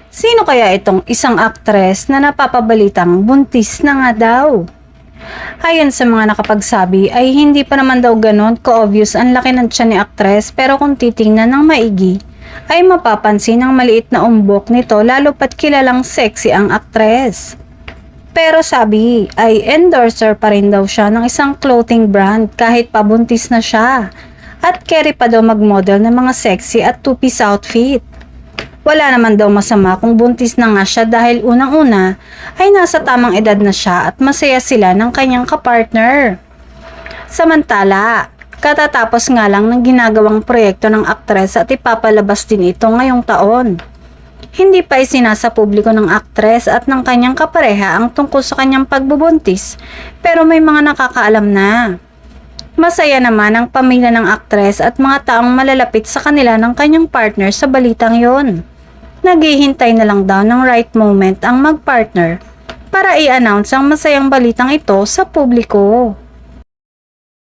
Sino kaya itong isang aktres na napapabalitang buntis na nga daw? Ayon sa mga nakapagsabi ay hindi pa naman daw ganon ka-obvious ang laki ng tiyan ni aktres, pero kung titingnan ng maigi ay mapapansin ang maliit na umbok nito lalo pat kilalang sexy ang aktres. Pero sabi ay endorser pa rin daw siya ng isang clothing brand kahit pabuntis na siya, at carry pa daw magmodel ng mga sexy at two-piece outfit. Wala naman daw masama kung buntis na nga siya dahil unang-una ay nasa tamang edad na siya at masaya sila ng kanyang kapartner. Samantala, katatapos nga lang ng ginagawang proyekto ng aktres at ipapalabas din ito ngayong taon. Hindi pa isinasa publiko ng aktres at ng kanyang kapareha ang tungkol sa kanyang pagbubuntis, pero may mga nakakaalam na. Masaya naman ang pamilya ng aktres at mga taong malalapit sa kanila ng kanyang partner sa balitang yon. Naghihintay na lang daw ng right moment ang mag-partner para i-announce ang masayang balitang ito sa publiko.